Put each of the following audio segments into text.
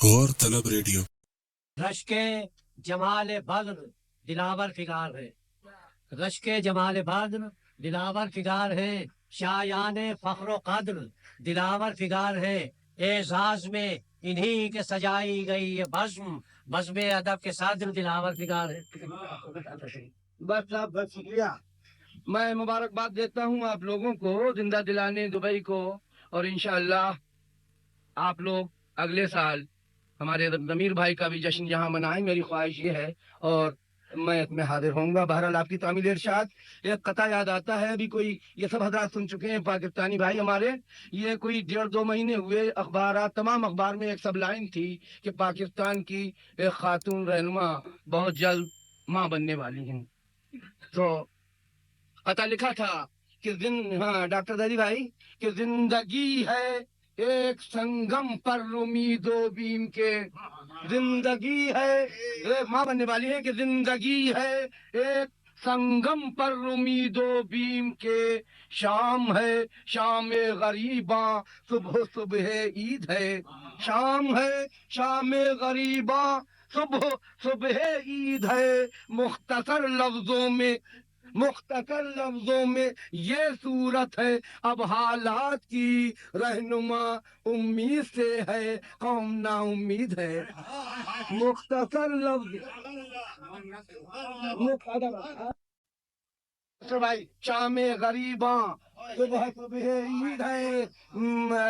غور طلب ریڈیو۔ رشک جمال بدر دلاور فگار ہے، رشک جمال بدر دلاور فگار ہے، شایان فخر و قدر دلاور فگار ہے، اعزاز میں انہی کے سجائی گئی یہ بزم، بزم ادب کے صدر دلاور فگار ہے۔ بس صاحب بس شکریہ۔ میں مبارکباد دیتا ہوں آپ لوگوں کو زندہ دلانے دبئی کو، اور انشاءاللہ آپ لوگ اگلے سال ہمارے ضمیر بھائی کا بھی جشن یہاں منائیں، میری خواہش یہ ہے، اور میں اس میں حاضر ہوں گا۔ بہرحال آپ کی تعمیل ارشاد ایک قطعہ یاد آتا ہے، ابھی کوئی یہ سب حضرات سن چکے ہیں پاکستانی بھائی ہمارے، یہ کوئی 1.5-2 مہینے ہوئے اخبارات تمام اخبار میں ایک سب لائن تھی کہ پاکستان کی ایک خاتون رہنما بہت جلد ماں بننے والی ہیں۔ تو قطعہ لکھا تھا کہ ہاں ڈاکٹر دادی بھائی کہ زندگی ہے ایک سنگم پر امید و بیم کے، زندگی ہے ماں بننے والی ہے کہ زندگی ہے ایک سنگم پر امید و بیم کے، شام ہے شام غریباں صبح صبح عید ہے، شام ہے شام غریباں صبح صبح عید ہے، مختصر لفظوں میں یہ صورت ہے اب حالات کی رہنما امید سے ہے قوم نا امید ہے۔ مختصر لفظ بھائی شام غریباں صبح صبح عید ہے،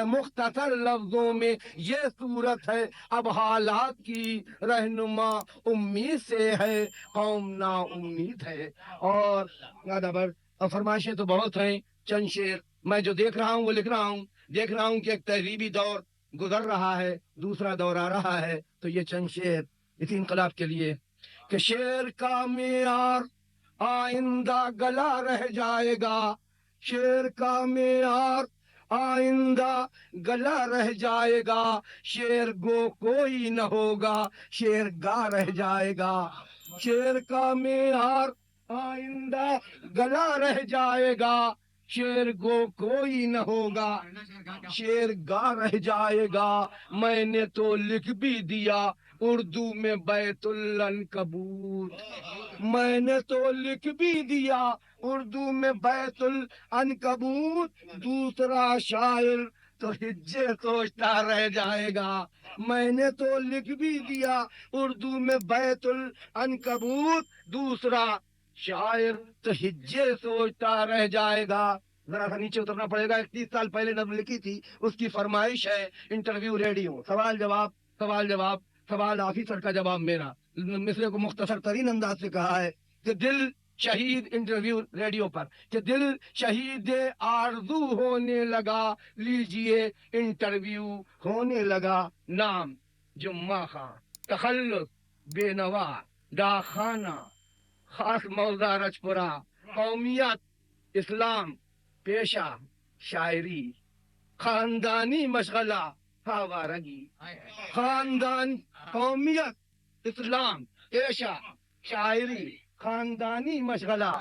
مختصر لفظوں میں یہ صورت ہے اب حالات کی رہنما امید سے ہے قوم نا امید ہے۔ اور فرمائشیں تو بہت ہیں، چند شعر میں جو دیکھ رہا ہوں وہ لکھ رہا ہوں، دیکھ رہا ہوں کہ ایک تہذیبی دور گزر رہا ہے، دوسرا دور آ رہا ہے، تو یہ چند شعر اسی انقلاب کے لیے کہ شعر کا معیار آئندہ گلا رہ جائے گا، شعر کا معیار آئندہ گلا رہ جائے گا، شعر گو کوئی نہ ہوگا شعر گا رہ جائے گا، شعر کا معیار آئندہ گلا رہ جائے گا، شعر گو کوئی نہ ہوگا شعر گا رہ جائے گا، میں نے تو لکھ بھی دیا اردو میں بیت العنکبوت، میں نے تو لکھ بھی دیا اردو میں بیت العنکبوت، دوسرا شاعر تو ہجے سوچتا رہ جائے گا، میں نے تو لکھ بھی دیا اردو میں بیت العنکبوت، دوسرا شاعر تو ہجے سوچتا رہ جائے گا۔ ذرا سا نیچے اترنا پڑے گا، 31 سال پہلے نظم لکھی تھی، اس کی فرمائش ہے انٹرویو ریڈیو، سوال جواب سوال جواب، سوال آفیسر کا جواب میرا، مصرے کو مختصر ترین انداز سے کہا ہے کہ دل شہید انٹرویو ریڈیو پر کہ دل شہید آرزو ہونے لگا، لیجئے انٹرویو ہونے لگا، نام جمعہ خان، تخلص بے نوا، ڈاکخانہ خاص موضع رجپورہ، قومیت اسلام، پیشہ شاعری، خاندانی مشغلہ آوارگی، خاندان قومیت اسلام پیشہ شاعری، خاندانی مشغلہ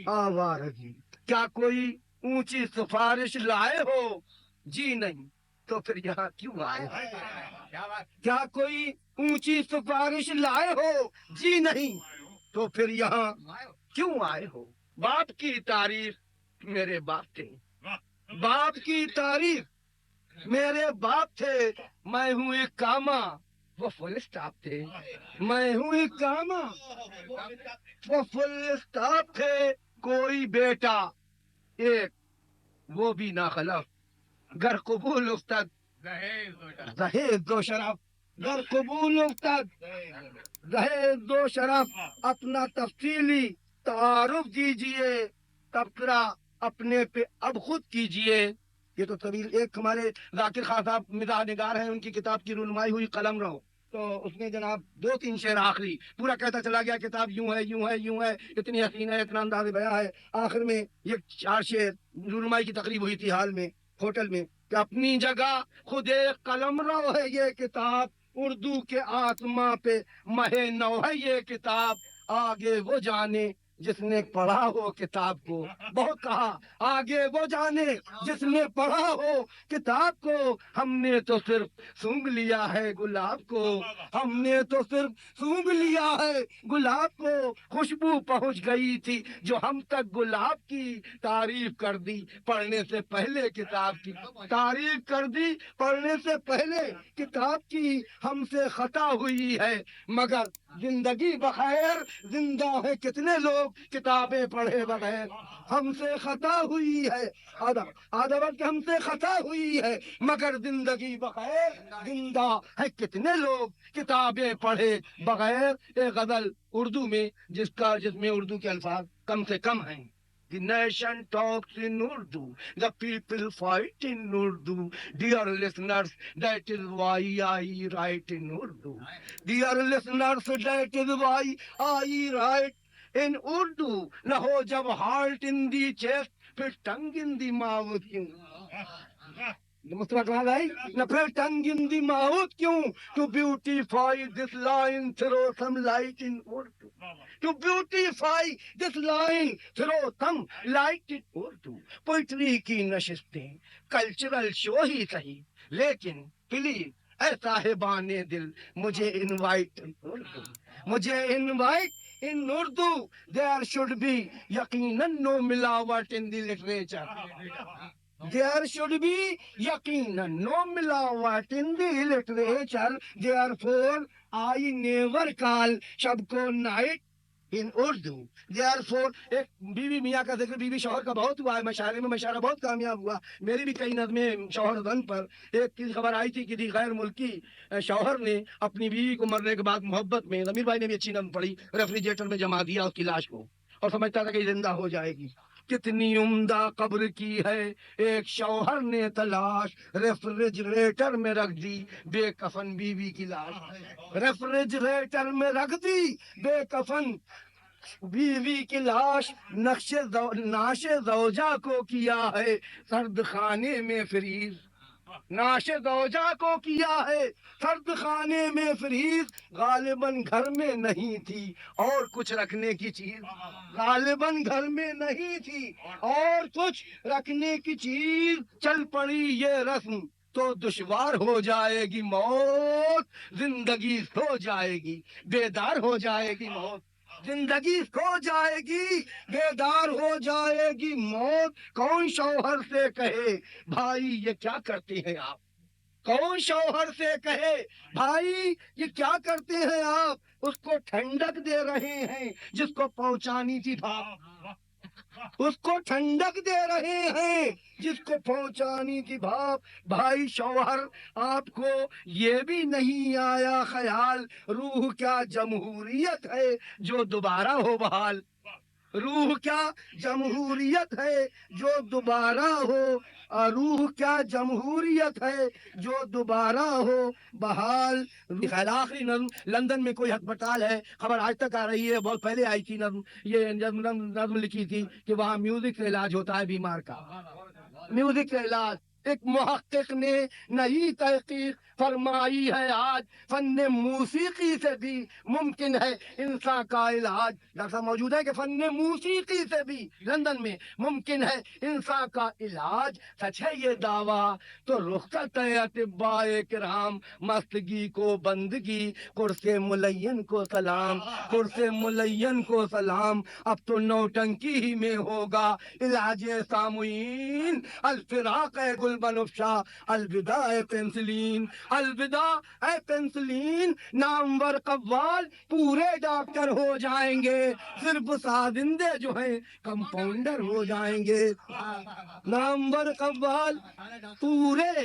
آوارگی۔ کیا کوئی اونچی سفارش لائے ہو؟ جی نہیں، تو پھر یہاں کیوں آئے ہو؟ کیا کوئی اونچی سفارش لائے ہو؟ جی نہیں، تو پھر یہاں کیوں آئے ہو؟ باپ کی تعریف میرے باپ تھے، باپ کی تعریف میرے باپ تھے، میں ہوں ایک کاما وہ فل اسٹاپ تھے، میں ہوں ایک کاما وہ فل اسٹاپ تھے، کوئی بیٹا ایک وہ بھی ناخلف، گر قبول افتد دہیز دو شرف، گر قبول افتد دہیز دو شرف، اپنا تفصیلی تعارف دیجئے، تبصرہ اپنے پہ اب خود کیجئے۔ یہ تو طویل، ایک ہمارے ذاکر خان صاحب مزاح نگار ہیں، ان کی کتاب کی رونمائی ہوئی قلم رو، تو اس میں جناب 2-3 شعر آخری پورا کہتا چلا گیا کتاب یوں ہے یوں ہے یوں ہے، اتنی حسین ہے، اتنا انداز بیاں ہے، آخر میں یہ 4 شعر رونمائی کی تقریب ہوئی تھی حال میں ہوٹل میں کہ اپنی جگہ خود ایک قلم رو ہے یہ کتاب، اردو کے آسماں پہ مہے نو ہے یہ کتاب، آگے وہ جانے جس نے پڑھا ہو کتاب کو، بہت کہا آگے وہ جانے جس نے پڑھا ہو کتاب کو، ہم نے تو صرف سونگھ لیا ہے گلاب کو، ہم نے تو صرف سونگھ لیا ہے گلاب کو، خوشبو پہنچ گئی تھی جو ہم تک گلاب کی، تعریف کر دی پڑھنے سے پہلے کتاب کی، تعریف کر دی پڑھنے سے پہلے کتاب کی، ہم سے خطا ہوئی ہے مگر زندگی بخیر، زندہ ہے کتنے لوگ کتابیں پڑھے بغیر، ہم سے خطا ہوئی ہے آداب کہ ہم سے خطا ہوئی ہے مگر زندگی بخیر، زندہ ہے کتنے لوگ کتابیں پڑھے بغیر۔ ایک غزل اردو میں جس میں اردو کے الفاظ کم سے کم ہیں۔ The nation talks in Urdu, the people fight in Urdu. Dear listeners, that is why I write in Urdu. Dear listeners, that is why I write in Urdu. نہ ہو جب heart in the chest, پھر tongue in the mouth کیوں؟ مستقبل ہے نہ پھر tongue in the mouth کیوں؟ To beautify this line, throw some light in Urdu. To beautify this line, throw some light in Urdu. Poetry کی نشستیں cultural شو ہی صحیح، لیکن پلیز اے صاحبان دل مجھے انوائٹ ان اردو، مجھے invite in Urdu. There should be yaqinan no milawat in the literature. There should be yaqinan no milawat in the literature. Therefore, I never call Shabko night in Urdu. Therefore, ایک بیوی میاں کا ذکر بیوی شوہر کا بہت ہوا ہے مشاعرے میں، مشاعرہ بہت کامیاب ہوا۔ میری بھی کئی نظمیں شوہر زن پر۔ ایک کی خبر آئی تھی کہ غیر ملکی شوہر نے اپنی بیوی کو مرنے کے بعد محبت میں، ضمیر بھائی نے بھی اچھی نظم پڑھی، ریفریجریٹر میں جما دیا اس کی لاش کو اور سمجھتا تھا کہ زندہ ہو جائے گی۔ کتنی عمدہ قبر کی ہے ایک شوہر نے تلاش، ریفریجریٹر میں رکھ دی بے کفن بیوی کی لاش، ریفریجریٹر میں رکھ دی بے کفن بیوی کی لاش، ناش زوجہ کو کیا ہے سرد خانے میں فریز، ناش زوجہ کو کیا ہے سرد خانے میں فریز، غالباً گھر میں نہیں تھی اور کچھ رکھنے کی چیز، غالباً گھر میں نہیں تھی اور کچھ رکھنے کی چیز، چل پڑی یہ رسم تو دشوار ہو جائے گی موت، زندگی سو جائے گی بیدار ہو جائے گی موت، زندگی سو جائے گی بیدار ہو جائے گی موت۔ کون شوہر سے کہے بھائی یہ کیا کرتے ہیں آپ، کون شوہر سے کہے بھائی یہ کیا کرتے ہیں آپ، اس کو ٹھنڈک دے رہے ہیں جس کو پہنچانی تھی بھاپ، اس کو ٹھنڈک دے رہے ہیں جس کو پہنچانی تھی بھاپ۔ بھائی شوہر آپ کو یہ بھی نہیں آیا خیال روح کیا جمہوریت ہے جو دوبارہ ہو بحال، روح کیا جمہوریت ہے جو دوبارہ ہو، روح کیا جمہوریت ہے جو دوبارہ ہو بحال۔ خیر آخری نظم لندن میں کوئی ہسپتال ہے، خبر آج تک آ رہی ہے، بہت پہلے آئی تھی نظم، یہ نظم لکھی تھی کہ وہاں میوزک سے علاج ہوتا ہے بیمار کا، میوزک سے علاج۔ ایک محقق نے نئی تحقیق فرمائی ہے آج، فن موسیقی سے بھی ممکن ہے انسان کا علاج۔ ڈاکٹر صاحب موجود ہے کہ فن موسیقی سے بھی لندن میں ممکن ہے انسان کا علاج، سچ ہے یہ دعویٰ تو رخصت ہے اطباء کرام، مستگی کو بندگی قرص ملین کو سلام، قرص ملین کو سلام، اب تو نوٹنکی ہی میں ہوگا علاج سامعین، الفراق ہے گل بنفشا، الوداع اے پینسلین، الوداع اے پینسلین، نامور قوال پورے ڈاکٹر ہو جائیں گے، صرف سازندے جو ہیں کمپاؤنڈر ہو جائیں گے، نامور قوال پورے،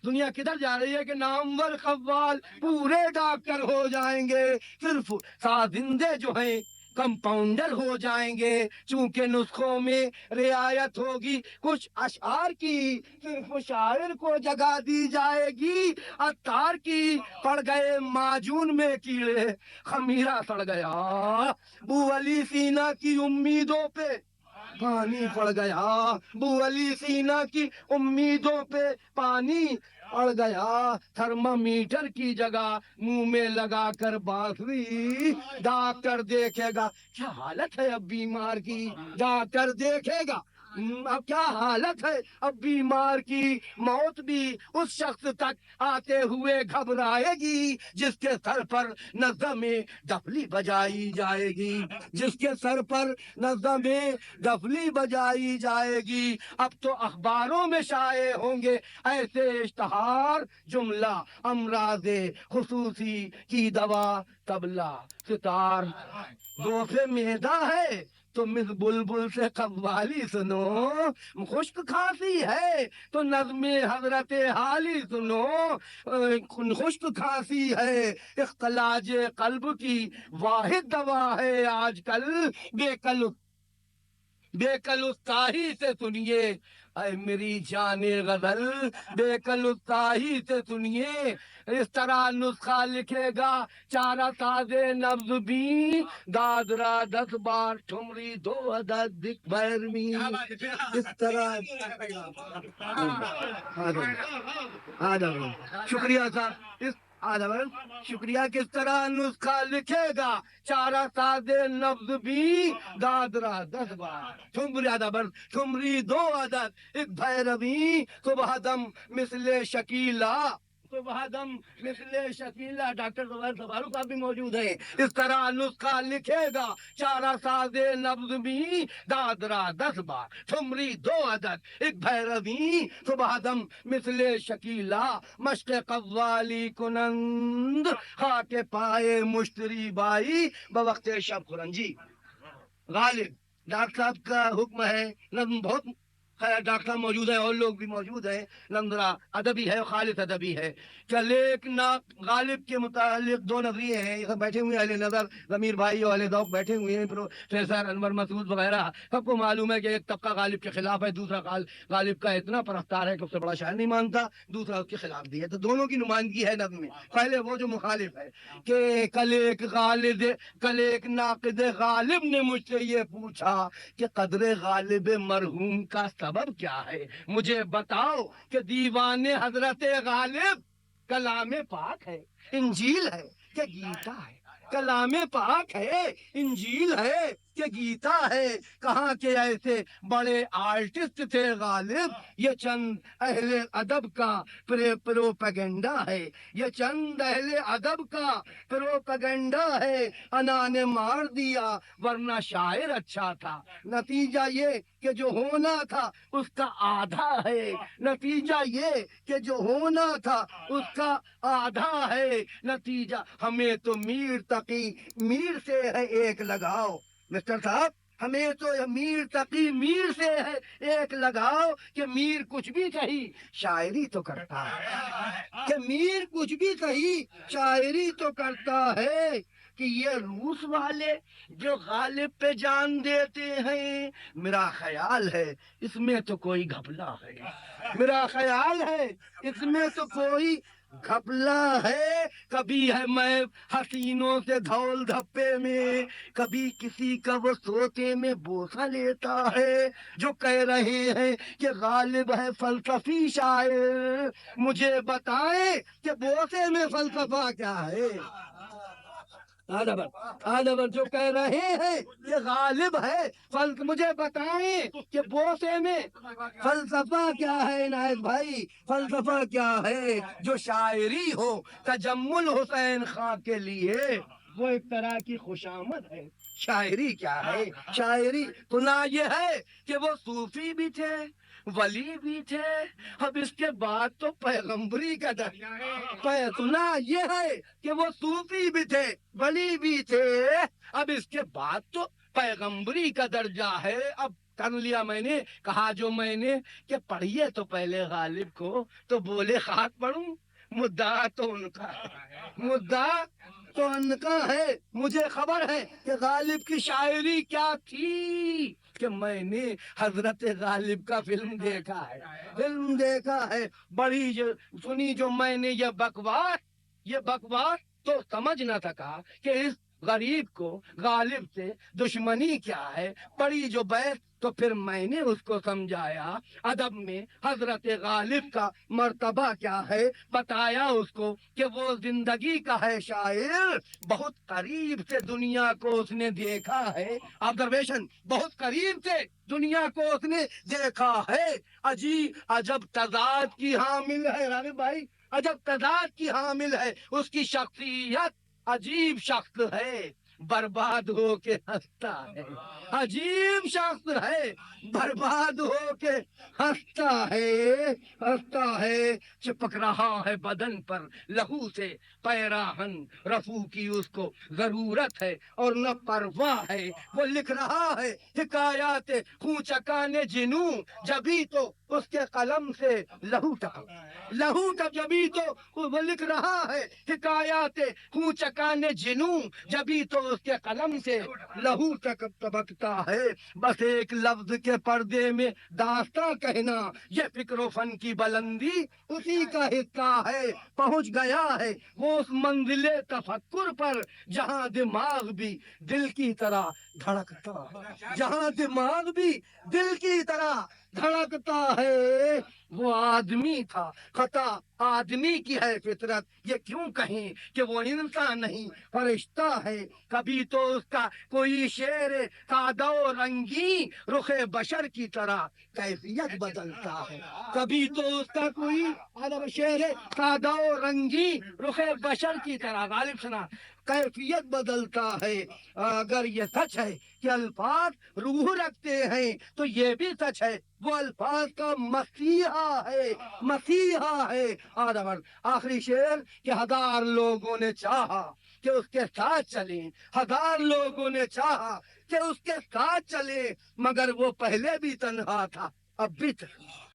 دنیا کدھر جا رہی ہے کہ نامور قوال پورے ڈاکٹر ہو جائیں گے، صرف سازندے جو ہیں کمپاؤنڈر ہو جائیں گے، چونکہ نسخوں میں رعایت ہوگی کچھ اشعار کی، صرف شاعر کو جگہ دی جائے گی عطار کی، پڑ گئے معجون میں کیڑے خمیرہ سڑ گیا بو علی سینا کی امیدوں پہ، پانی پڑ گیا بو علی سینا کی امیدوں پہ پانی پڑ گیا تھرمامیٹر کی جگہ منہ میں لگا کر بانسری ڈاکٹر دیکھے گا کیا حالت ہے اب بیمار کی ڈاکٹر دیکھے گا اب کیا حالت ہے اب بیمار کی موت بھی اس شخص تک آتے ہوئے گھبرائے گی جس کے سر پر نظم ڈفلی بجائی جائے گی جس کے سر پر نظم ڈفلی بجائی جائے گی اب تو اخباروں میں شائع ہوں گے ایسے اشتہار جملہ امراض خصوصی کی دوا طبلہ ستار دوسرے میدا ہے تو مس بلبل سے قوالی سنو خشک کھانسی ہے تو نظم حضرت حالی سنو خشک کھانسی ہے اختلاج قلب کی واحد دوا ہے آج کل بے کلستاہی سے سنیے اے میری جان غزل بے کلستاہی سے سنیے اس طرح نسخہ لکھے گا چارہ ساز نبض بھی دادرا 10 بار ٹھمری 2 عدد دکھ بیرمی اس طرح شکریہ صاحب شکریہ کس طرح نسخہ لکھے گا چارہ ساز نبض بھی دادرا 10 بار ٹھمری 2 عدد ایک بھیروی صبح دم مثل شکیلا صبح دم مثل شکیلا ڈاکٹر زبیر سبارو صاحب بھی موجود ہیں اس طرح نسخہ لکھے گا چارہ ساز نبض بھی دادرا 10 بار ٹھمری 2 عدد ایک بھیروی صبح دم مثل شکیلا مشق قوالی کنند خاک پائے مشتری بائی بوقت شب خرنجی غالب ڈاکٹر صاحب کا حکم ہے نظم بہت خیر ڈاکٹر صاحب موجود ہیں اور لوگ بھی موجود ہیں نظم ذرا ادبی ہے خالص ادبی ہے لیک غالب کے متعلق 2 نظریے ہیں یہ بیٹھے ہوئے اہل نظر ضمیر بھائی اور اہل ذوق بیٹھے ہوئے ہیں پروفیسر انور مسعود وغیرہ سب کو معلوم ہے کہ ایک طبقہ غالب کے خلاف ہے دوسرا غالب کا اتنا پرستار ہے کہ اس سے بڑا شاعر نہیں مانتا دوسرا اس کے خلاف بھی ہے تو دونوں کی نمائندگی ہے نظم میں پہلے وہ جو مخالف ہے کہ کل ایک ناقد غالب نے مجھ سے یہ پوچھا کہ قدر غالب مرحوم کا سبب کیا ہے مجھے بتاؤ کہ دیوان حضرت غالب کلام پاک ہے انجیل ہے کہ گیتا ہے کلام پاک ہے انجیل ہے کہ گیتا ہے کہاں کے ایسے بڑے آرٹسٹ تھے غالب یہ چند اہل ادب کا پروپیگنڈا ہے یہ چند اہل ادب کا پروپیگنڈا ہے انا نے مار دیا ورنہ شاعر اچھا تھا نتیجہ یہ کہ جو ہونا تھا اس کا آدھا ہے نتیجہ یہ کہ جو ہونا تھا اس کا آدھا ہے نتیجہ ہمیں تو میر تقی میر سے ہے ایک لگاؤ مسٹر صاحب ہمیں تو میر تقی میر سے ہے ایک لگاؤ کہ میر کچھ بھی کہی شاعری تو کرتا ہے کہ میر کچھ بھی کہی شاعری تو کرتا ہے کہ یہ روس والے جو غالب پہ جان دیتے ہیں میرا خیال ہے اس میں تو کوئی گھپلا ہے میرا خیال ہے اس میں تو کوئی گھپلا ہے کبھی ہے میں حسینوں سے دھول دھپے میں کبھی کسی کا وہ سوتے میں بوسہ لیتا ہے جو کہہ رہے ہیں کہ غالب ہے فلسفی شاعر مجھے بتائیں کہ بوسے میں فلسفہ کیا ہے آدھبر جو کہہ رہے ہیں کہ غالب ہے مجھے بتائیں کہ بوسے میں فلسفہ کیا ہے عنایت بھائی فلسفہ کیا ہے جو شاعری ہو تجمل حسین خان کے لیے وہ ایک طرح کی خوشامد ہے شاعری کیا ہے شاعری سنا یہ ہے کہ وہ صوفی بھی تھے ولی بھی تھے اب اس کے بعد تو پیغمبری کا درجہ سنا یہ ہے کہ وہ صوفی بھی تھے ولی بھی تھے اب اس کے بعد تو پیغمبری کا درجہ ہے اب کر لیا میں نے کہا جو میں نے کہ پڑھیے تو پہلے غالب کو تو بولے خاک پڑھوں مدعا تو ان کا مدعا تو ان کا ہے مجھے خبر ہے کہ غالب کی شاعری کیا تھی کہ میں نے حضرت غالب کا فلم دیکھا ہے بڑی سنی جو میں نے یہ بکواس تو سمجھ نہ سکا کہ اس غریب کو غالب سے دشمنی کیا ہے پڑی جو بحث تو پھر میں نے اس کو سمجھایا ادب میں حضرت غالب کا مرتبہ کیا ہے بتایا اس کو کہ وہ زندگی کا ہے شاعر بہت قریب سے دنیا کو اس نے دیکھا ہے آبزرویشن بہت قریب سے دنیا کو اس نے دیکھا ہے عجب تضاد کی حامل ہے راغب بھائی عجب تضاد کی حامل ہے اس کی شخصیت عجیب شخص ہے برباد ہو کے ہنستا ہے عجیب شخص ہے برباد ہو کے ہنستا ہے چپک رہا ہے بدن پر لہو سے پیراہن رفو کی اس کو ضرورت ہے اور نہ پرواہ ہے وہ لکھ رہا ہے حکایات خون چکانے جنوں جبھی تو اس کے قلم سے لہو تک جبھی تو وہ لکھ رہا ہے حکایات خون چکانے جنوں جبھی تو اس کے قلم سے لہو تک تبکتا ہے بس ایک لفظ کے پردے میں داستاں کہنا یہ فکر و فن کی بلندی اسی کا حصہ ہے پہنچ گیا ہے وہ اس منزل تفکر پر جہاں دماغ بھی دل کی طرح دھڑکتا ہے جہاں دماغ بھی دل کی طرح دھڑکتا ہے وہ آدمی تھا خطا آدمی کی ہے فطرت یہ کیوں کہیں کہ وہ انسان نہیں فرشتہ ہے کبھی تو اس کا کوئی شعر سادہ و رنگین رخ بشر کی طرح کیفیت بدلتا ہے کبھی تو اس کا کوئی شعر سادہ و رنگین رخ بشر کی طرح غالب سنا کیفیت بدلتا ہے اگر یہ سچ ہے کہ الفاظ روح رکھتے ہیں تو یہ بھی سچ ہے وہ الفاظ کا مسیحا ہے آخری شعر کہ ہزار لوگوں نے چاہا کہ اس کے ساتھ چلیں ہزار لوگوں نے چاہا کہ اس کے ساتھ چلیں مگر وہ پہلے بھی تنہا تھا اب بھی تنہا